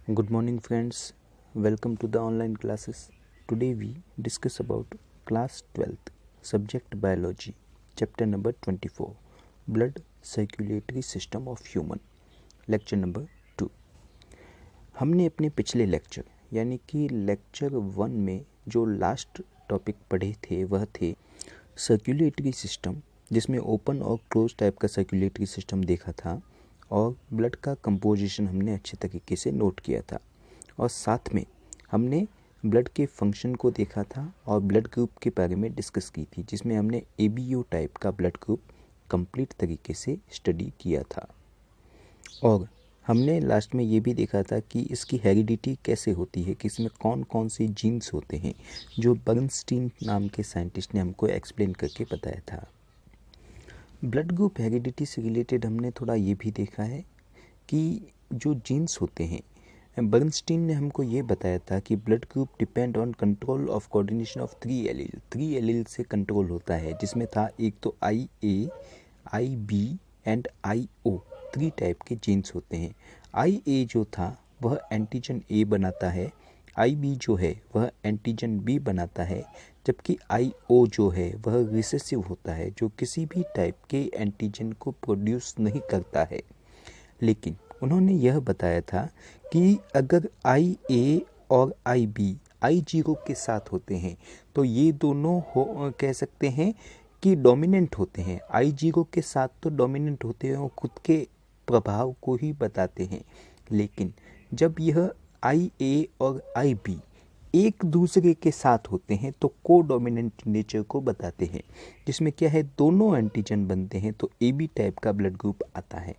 Good morning friends, welcome to the online classes. Today we discuss about class 12th subject biology, chapter number 24, blood circulatory system of human, lecture number 2. हमने अपने पिछले lecture यानी कि lecture 1 में जो last topic पढ़े थे वह थे सर्कुलेटरी सिस्टम, जिसमें ओपन और क्लोज टाइप का सर्कुलेटरी सिस्टम देखा था और ब्लड का कंपोजिशन हमने अच्छे तरीके से नोट किया था और साथ में हमने ब्लड के फंक्शन को देखा था और ब्लड ग्रुप के बारे में डिस्कस की थी, जिसमें हमने ABO टाइप का ब्लड ग्रुप कंप्लीट तरीके से स्टडी किया था। और हमने लास्ट में ये भी देखा था कि इसकी हेरिडिटी कैसे होती है, कि इसमें कौन कौन सी जीन्स होते हैं, जो बर्नस्टीन नाम के साइंटिस्ट ने हमको एक्सप्लेन करके बताया था। ब्लड ग्रुप हेरिडिटी से रिलेटेड हमने थोड़ा ये भी देखा है कि जो जीन्स होते हैं, बर्नस्टीन ने हमको ये बताया था कि blood group depend on control of coordination of 3 allele से कंट्रोल होता है, जिसमें था एक तो IA, IB and IO 3 type के जीन्स होते हैं। IA जो था वह एंटीजन A बनाता है, IB जो है वह एंटीजन B बनाता है, जबकि IO जो है वह रिसेसिव होता है, जो किसी भी टाइप के एंटीजन को प्रोड्यूस नहीं करता है। लेकिन उन्होंने यह बताया था कि अगर IA और IB I0 के साथ होते हैं तो ये दोनों कह सकते हैं कि डोमिनेंट होते हैं। I0 के साथ तो डोमिनेंट होते हैं और खुद के प्रभाव को ही बताते हैं, लेकिन जब यह IA और IB एक दूसरे के साथ होते हैं तो को डोमिनेंट नेचर को बताते हैं, जिसमें क्या है दोनों एंटीजन बनते हैं तो AB टाइप का ब्लड ग्रुप आता है।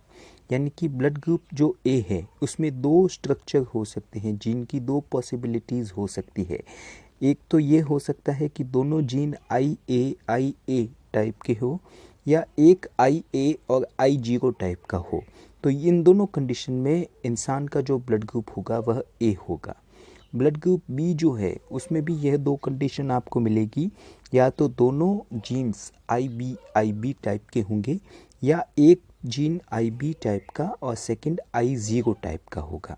यानी कि ब्लड ग्रुप जो A है उसमें 2 स्ट्रक्चर हो सकते हैं, जीन की 2 पॉसिबिलिटीज़ हो सकती है। एक तो ये हो सकता है कि दोनों जीन IA टाइप के हो, या एक IA और I0 टाइप का हो। तो इन दोनों कंडीशन में इंसान का जो ब्लड ग्रुप होगा वह A होगा। ब्लड ग्रुप B जो है उसमें भी यह 2 कंडीशन आपको मिलेगी, या तो दोनों जीन्स IB टाइप के होंगे, या एक जीन IB टाइप का और सेकंड I0 टाइप का होगा।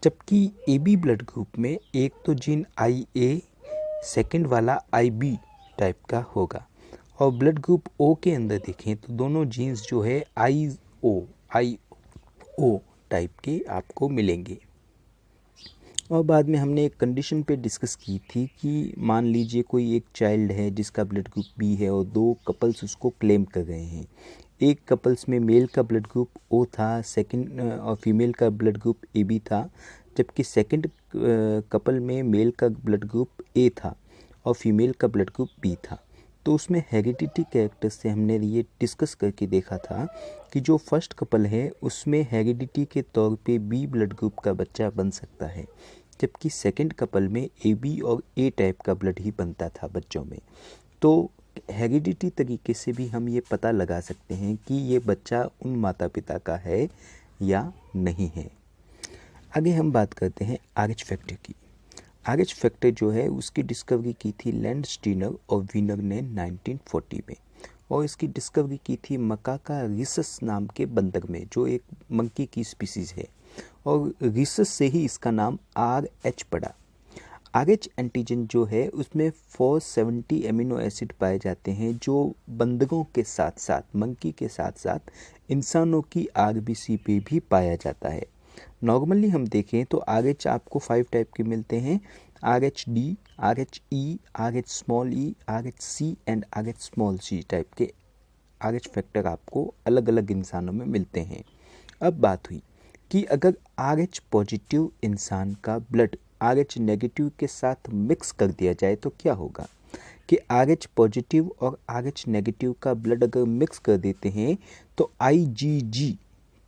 जबकि AB ब्लड ग्रुप में एक तो जीन IA, सेकंड वाला IB टाइप का होगा। और ब्लड ग्रुप O के अंदर देखें तो दोनों जीन्स जो है IO टाइप के आपको मिलेंगे। और बाद में हमने एक कंडीशन पे डिस्कस की थी कि मान लीजिए कोई एक चाइल्ड है जिसका ब्लड ग्रुप B है और 2 कपल्स उसको क्लेम कर रहे हैं। एक कपल्स में मेल का ब्लड ग्रुप O था, सेकंड और फीमेल का ब्लड ग्रुप AB था, जबकि सेकंड कपल में मेल का ब्लड ग्रुप A था और फीमेल का ब्लड ग्रुप B था। तो उसमें हेरिडिटी कैरेक्टर से हमने ये डिस्कस करके देखा था कि जो फर्स्ट कपल है उसमें हेरिडिटी के तौर पे B ब्लड ग्रुप का बच्चा बन सकता है, जबकि सेकंड कपल में AB और A टाइप का ब्लड ही बनता था बच्चों में। तो हेरिडिटी तरीके से भी हम ये पता लगा सकते हैं कि ये बच्चा उन माता पिता का है या नहीं है। आगे हम बात करते हैं RH फैक्टर की। RH फैक्टर जो है उसकी डिस्कवरी की थी लैंडस्टीनर और वीनर ने 1940 में, और इसकी डिस्कवरी की थी मकाका रिसस नाम के बंदर में, जो एक मंकी की स्पीसीज है, और रिसस से ही इसका नाम RH पड़ा। RH एंटीजन जो है उसमें 470 एमिनो एसिड पाए जाते हैं, जो बंदरों के साथ साथ मंकी के साथ साथ इंसानों की RBC पे भी पाया जाता है। नॉर्मली हम देखें तो RH आपको 5 टाइप के मिलते हैं, RHD, RHE, RH small e, RHC and RH small c type के RH फैक्टर आपको अलग अलग इंसानों में मिलते हैं। अब बात हुई कि अगर RH पॉजिटिव इंसान का ब्लड RH नेगेटिव के साथ मिक्स कर दिया जाए तो क्या होगा, कि RH पॉजिटिव और RH नेगेटिव का ब्लड अगर मिक्स कर देते हैं तो IgG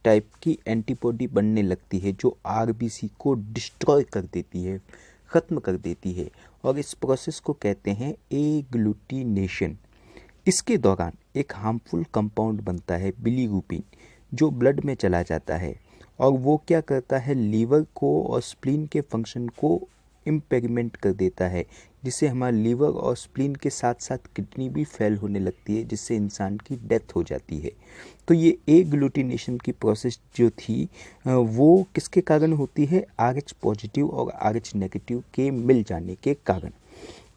टाइप की एंटीबॉडी बनने लगती है, जो RBC को डिस्ट्रॉय कर देती है, ख़त्म कर देती है, और इस प्रोसेस को कहते हैं एग्लूटिनेशन। इसके दौरान एक हार्मफुल कंपाउंड बनता है बिलीरुबिन, जो ब्लड में चला जाता है, और वो क्या करता है लीवर को और स्प्लीन के फंक्शन को इम्पेयरमेंट कर देता है, जिससे हमारा लीवर और स्प्लीन के साथ साथ किडनी भी फेल होने लगती है, जिससे इंसान की डेथ हो जाती है। तो ये एग्लूटिनेशन की प्रोसेस जो थी वो किसके कारण होती है? RH पॉजिटिव और RH नेगेटिव के मिल जाने के कारण।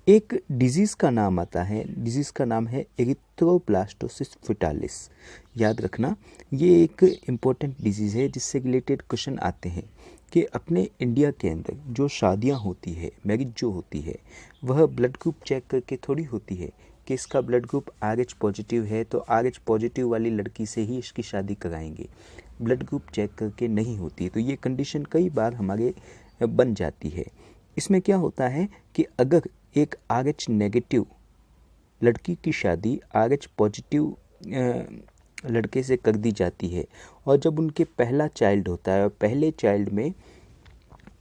एक डिजीज़ का नाम आता है, डिजीज़ का नाम है एरिथ्रोब्लास्टोसिस फेटालिस। याद रखना, ये एक इम्पोर्टेंट डिजीज़ है जिससे रिलेटेड क्वेश्चन आते हैं कि अपने इंडिया के अंदर जो शादियां होती है, मैरिज जो होती है, वह ब्लड ग्रुप चेक करके थोड़ी होती है कि इसका ब्लड ग्रुप RH पॉजिटिव है तो RH पॉजिटिव वाली लड़की से ही इसकी शादी कराएंगे। ब्लड ग्रुप चेक करके नहीं होती है। तो ये कंडीशन कई बार हमारे बन जाती है। इसमें क्या होता है कि अगर एक RH नेगेटिव लड़की की शादी RH पॉजिटिव लड़के से कर दी जाती है और जब उनके पहला चाइल्ड होता है और पहले चाइल्ड में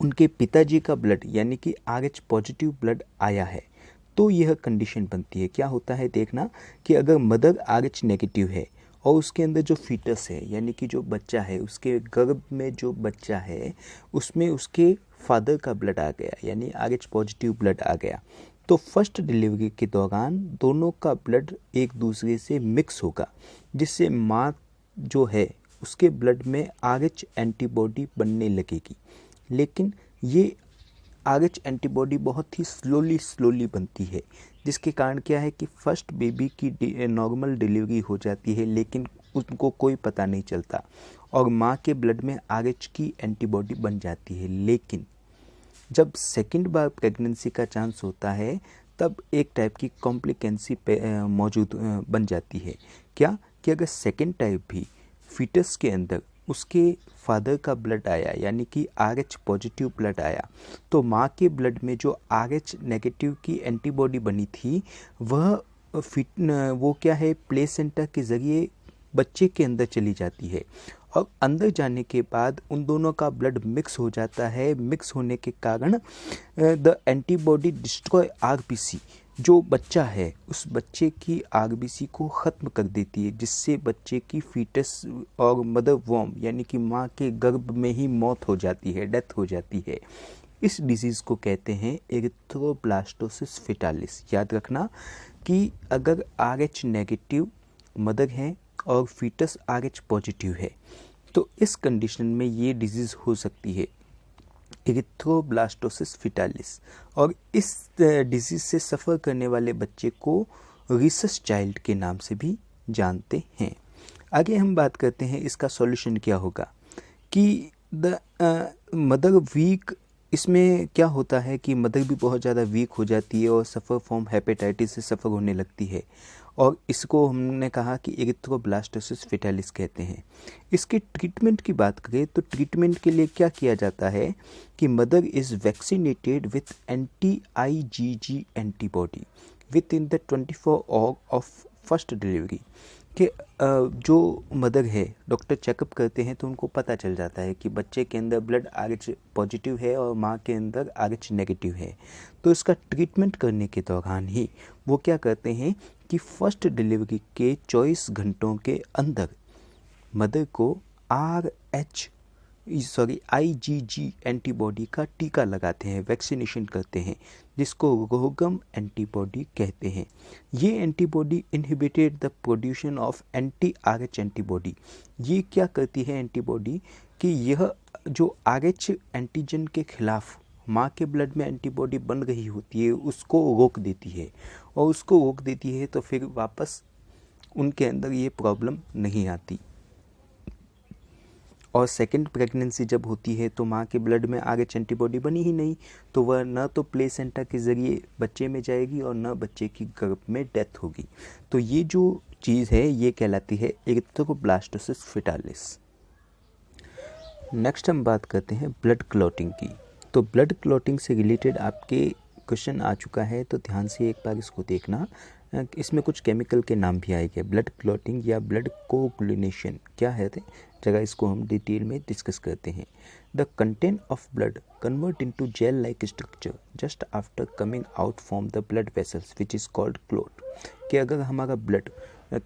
उनके पिताजी का ब्लड यानी कि RH पॉजिटिव ब्लड आया है, तो यह कंडीशन बनती है। क्या होता है देखना कि अगर मदर RH नेगेटिव है और उसके अंदर जो फीटस है यानी कि जो बच्चा है, उसके गर्भ में जो बच्चा है उसमें उसके फादर का ब्लड आ गया यानी RH पॉजिटिव ब्लड आ गया, तो फर्स्ट डिलीवरी के दौरान दोनों का ब्लड एक दूसरे से मिक्स होगा, जिससे माँ जो है उसके ब्लड में RH एंटीबॉडी बनने लगेगी। लेकिन ये RH एंटीबॉडी बहुत ही स्लोली बनती है, जिसके कारण क्या है कि फर्स्ट बेबी की नॉर्मल डिलीवरी हो जाती है लेकिन उनको कोई पता नहीं चलता और माँ के ब्लड में RH की एंटीबॉडी बन जाती है। लेकिन जब सेकंड बार प्रेगनेंसी का चांस होता है तब एक टाइप की कॉम्प्लिकेंसी मौजूद बन जाती है। क्या कि अगर सेकंड टाइप भी फीटस के अंदर उसके फादर का ब्लड आया यानी कि RH पॉजिटिव ब्लड आया, तो माँ के ब्लड में जो RH नेगेटिव की एंटीबॉडी बनी थी वो क्या है, प्लेसेंटा के ज़रिए बच्चे के अंदर चली जाती है और अंदर जाने के बाद उन दोनों का ब्लड मिक्स हो जाता है। मिक्स होने के कारण द एंटीबॉडी डिस्ट्रॉय RBC, जो बच्चा है उस बच्चे की RBC को ख़त्म कर देती है, जिससे बच्चे की फीटस और मदर वॉर्म यानी कि माँ के गर्भ में ही मौत हो जाती है, डेथ हो जाती है। इस डिजीज़ को कहते हैं एरिथ्रोब्लास्टोसिस फेटालिस। याद रखना कि अगर RH नेगेटिव मदर है और फीटस RH पॉजिटिव है तो इस कंडीशन में ये डिजीज़ हो सकती है एरिथ्रोब्लास्टोसिस फेटालिस, और इस डिजीज़ से सफ़र करने वाले बच्चे को रिसस चाइल्ड के नाम से भी जानते हैं। आगे हम बात करते हैं इसका सॉल्यूशन क्या होगा कि द मदर वीक। इसमें क्या होता है कि मदर भी बहुत ज़्यादा वीक हो जाती है और सफ़र फ्रॉम हेपेटाइटिस से सफ़र होने लगती है और इसको हमने कहा कि एरिथ्रोब्लास्टोसिस फेटालिस कहते हैं। इसके ट्रीटमेंट की बात करें तो ट्रीटमेंट के लिए क्या किया जाता है कि mother is vaccinated with anti-IgG antibody with in the 24 hour of first delivery. कि जो मदर है डॉक्टर चेकअप करते हैं तो उनको पता चल जाता है कि बच्चे के अंदर ब्लड RH पॉजिटिव है और माँ के अंदर RH नेगेटिव है। तो इसका ट्रीटमेंट करने के दौरान ही वो क्या करते हैं कि फर्स्ट डिलीवरी के 24 घंटों के अंदर मदर को IgG एंटीबॉडी का टीका लगाते हैं, वैक्सीनेशन करते हैं, जिसको रोगम एंटीबॉडी कहते हैं। ये antibody inhibited the production of anti-RH antibody. ये क्या करती है एंटीबॉडी कि यह जो RH एंटीजन के खिलाफ माँ के ब्लड में एंटीबॉडी बन रही होती है उसको रोक देती है, और उसको रोक देती है तो फिर वापस उनके अंदर ये प्रॉब्लम नहीं आती। और सेकंड प्रेगनेंसी जब होती है तो माँ के ब्लड में RH एंटीबॉडी बनी ही नहीं, तो वह न तो प्लेसेंटा के ज़रिए बच्चे में जाएगी और न बच्चे की गर्भ में डेथ होगी। तो ये जो चीज़ है ये कहलाती है एरिथ्रोब्लास्टोसिस फेटालिस। नेक्स्ट हम बात करते हैं ब्लड क्लॉटिंग की। तो ब्लड क्लॉटिंग से रिलेटेड आपके क्वेश्चन आ चुका है, तो ध्यान से एक बार इसको देखना। इसमें कुछ केमिकल के नाम भी आएंगे। ब्लड क्लॉटिंग या ब्लड कोगुलेशन क्या है, जगह इसको हम डिटेल में डिस्कस करते हैं। The content of blood convert into gel like structure just after coming out from the blood vessels which is called clot. कि अगर हमारा ब्लड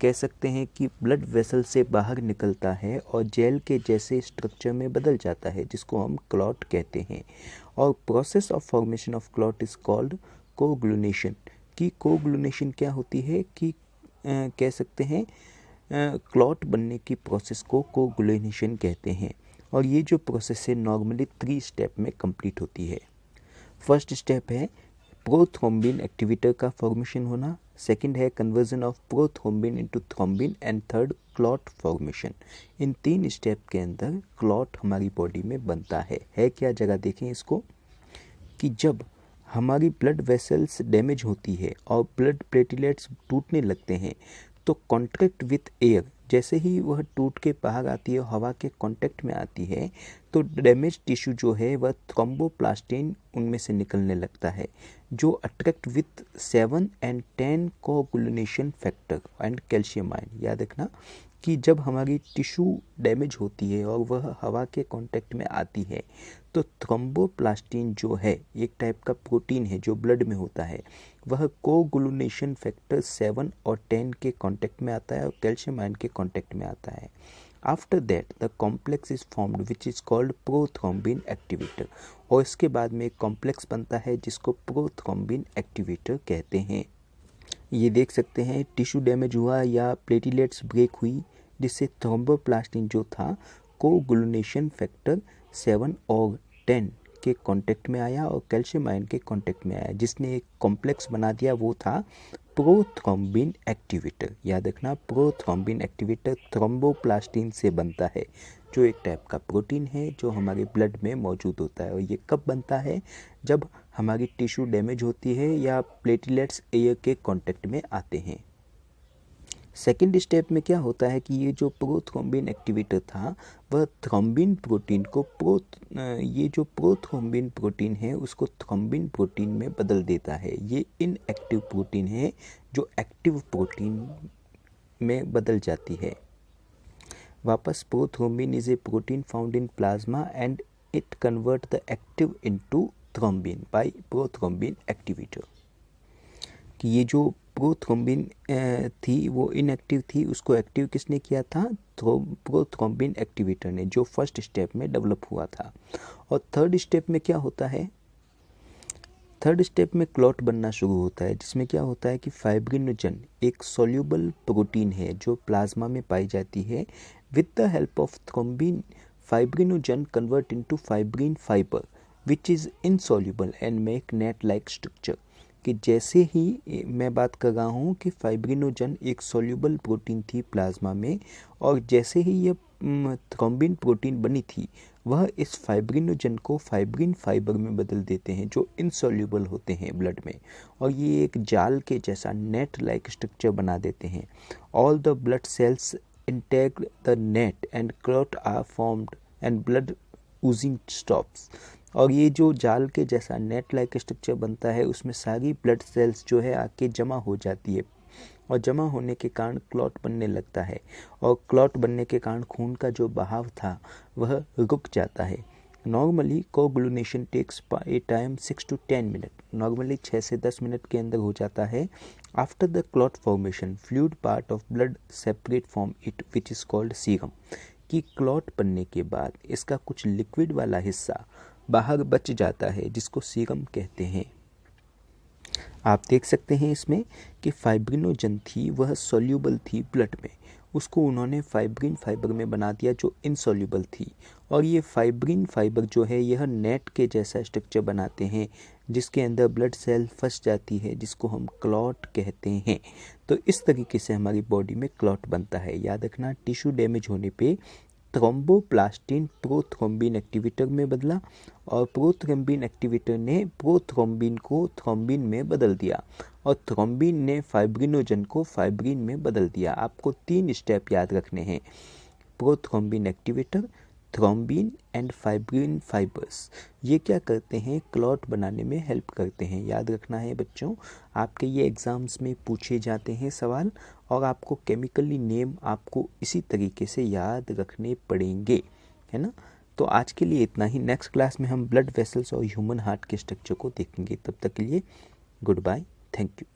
कह सकते हैं कि ब्लड वेसल से बाहर निकलता है और जेल के जैसे स्ट्रक्चर में बदल जाता है, जिसको हम क्लॉट कहते हैं। और process of formation of clot is called coagulation, कि कोगुलेशन क्या होती है कि कह सकते हैं क्लॉट बनने की प्रोसेस को कोगुलेशन कहते हैं। और ये जो प्रोसेस है नॉर्मली 3 स्टेप में कंप्लीट होती है। फर्स्ट स्टेप है प्रोथ्रोम्बिन एक्टिवेटर का फॉर्मेशन होना, सेकंड है conversion of prothrombin into thrombin and third clot formation. In 3 step के अंदर क्लॉट हमारी बॉडी में बनता है क्या? जगह देखें इसको, कि जब हमारी ब्लड वेसल्स डैमेज होती है और ब्लड प्लेटलेट्स टूटने लगते हैं तो कॉन्टैक्ट विथ एयर, जैसे ही वह टूट के बाहर आती है, हवा के कांटेक्ट में आती है, तो डैमेज टिश्यू जो है वह थ्रोम्बोप्लास्टिन उनमें से निकलने लगता है, जो attract with 7 and 10 coagulation factor and calcium ion. याद रखना कि जब हमारी टिश्यू डैमेज होती है और वह हवा के कांटेक्ट में आती है तो थ्रोम्बोप्लास्टिन जो है एक टाइप का प्रोटीन है जो ब्लड में होता है, वह कोगुलेशन फैक्टर 7 और 10 के कांटेक्ट में आता है और कैल्शियम आयन के कांटेक्ट में आता है। After that the complex is formed which is called prothrombin activator, और इसके बाद में एक कॉम्प्लेक्स बनता है जिसको प्रोथ्रोम्बिन एक्टिवेटर कहते हैं। ये देख सकते हैं टिश्यू डैमेज हुआ या प्लेटलेट्स ब्रेक हुई, जिससे थ्रोम्बोप्लास्टिन जो था कोगुलेशन फैक्टर 7 और 10 के कांटेक्ट में आया और कैल्शियम आयन के कांटेक्ट में आया, जिसने एक कॉम्प्लेक्स बना दिया, वो था प्रोथ्रोम्बिन एक्टिवेटर। याद रखना प्रोथ्रोम्बिन एक्टिवेटर थ्रोम्बोप्लास्टिन से बनता है, जो एक टाइप का प्रोटीन है जो हमारे ब्लड में मौजूद होता है। और ये कब बनता है? जब हमारी टिश्यू डैमेज होती है या प्लेटलेट्स एयर के कांटेक्ट में आते हैं। सेकेंड स्टेप में क्या होता है कि ये जो प्रोथ्रोम्बिन एक्टिवेटर था वह थ्रोम्बिन प्रोटीन को ये जो प्रोथ्रोम्बिन प्रोटीन है उसको थ्रोम्बिन प्रोटीन में बदल देता है। ये इनएक्टिव प्रोटीन है जो एक्टिव प्रोटीन में बदल जाती है। वापस prothrombin is a protein found in plasma and it convert the active into thrombin by prothrombin activator. कि ये जो प्रोथ्रोम्बिन थी वो इनएक्टिव थी, उसको एक्टिव किसने किया था? प्रोथ्रोम्बिन एक्टिवेटर ने, जो फर्स्ट स्टेप में डेवलप हुआ था। और थर्ड स्टेप में क्या होता है? थर्ड स्टेप में क्लॉट बनना शुरू होता है, जिसमें क्या होता है कि फाइब्रिनोजन एक सोल्यूबल प्रोटीन है जो प्लाज्मा में पाई जाती है। With the help of thrombin fibrinogen convert into fibrin fibre which is insoluble and make net like structure. कि जैसे ही मैं बात कर रहा हूँ कि फाइब्रिनोजन एक सोल्यूबल प्रोटीन थी प्लाज्मा में, और जैसे ही यह थ्रोम्बिन प्रोटीन बनी थी वह इस फाइब्रिनोजन को फाइब्रिन फाइबर में बदल देते हैं जो इनसोल्यूबल होते हैं ब्लड में, और ये एक जाल के जैसा नेट लाइक स्ट्रक्चर बना देते हैं। All the blood cells intact the net and clot are formed and blood oozing stops. और ये जो जाल के जैसा नेट लाइक स्ट्रक्चर बनता है उसमें सारी ब्लड सेल्स जो है आके जमा हो जाती है, और जमा होने के कारण क्लॉट बनने लगता है, और क्लॉट बनने के कारण खून का जो बहाव था वह रुक जाता है। Normally coagulation takes a time 6 to 10 minute, normally 6 से 10 मिनट के अंदर हो जाता है। After the clot formation fluid part of blood separate from it which is called serum. कि क्लॉट बनने के बाद इसका कुछ लिक्विड वाला हिस्सा बाहर बच जाता है जिसको सीरम कहते हैं। आप देख सकते हैं इसमें कि फाइब्रिनोजन थी वह सोल्यूबल थी ब्लड में, उसको उन्होंने फाइब्रिन फाइबर में बना दिया जो इनसोल्यूबल थी, और ये फाइब्रिन फाइबर जो है यह नेट के जैसा स्ट्रक्चर बनाते हैं जिसके अंदर ब्लड सेल फंस जाती है, जिसको हम क्लॉट कहते हैं। तो इस तरीके से हमारी बॉडी में क्लॉट बनता है। याद रखना टिश्यू डैमेज होने पे थ्रोम्बोप्लास्टिन प्रोथ्रोम्बिन एक्टिवेटर में बदला, और प्रोथ्रोम्बिन एक्टिवेटर ने प्रोथ्रोम्बिन को थ्रोम्बिन में बदल दिया, और थ्रोम्बिन ने फाइब्रिनोजन को फाइब्रिन में बदल दिया। आपको 3 स्टेप याद रखने हैं: prothrombin activator, thrombin and fibrin fibres. ये क्या करते हैं? क्लॉट बनाने में हेल्प करते हैं। याद रखना है बच्चों, आपके ये एग्जाम्स में पूछे जाते हैं सवाल, और आपको केमिकली नेम आपको इसी तरीके से याद रखने पड़ेंगे, है ना। तो आज के लिए इतना ही। नेक्स्ट क्लास में हम ब्लड वेसल्स और ह्यूमन हार्ट के स्ट्रक्चर को देखेंगे। तब तक के लिए गुड बाय, थैंक यू।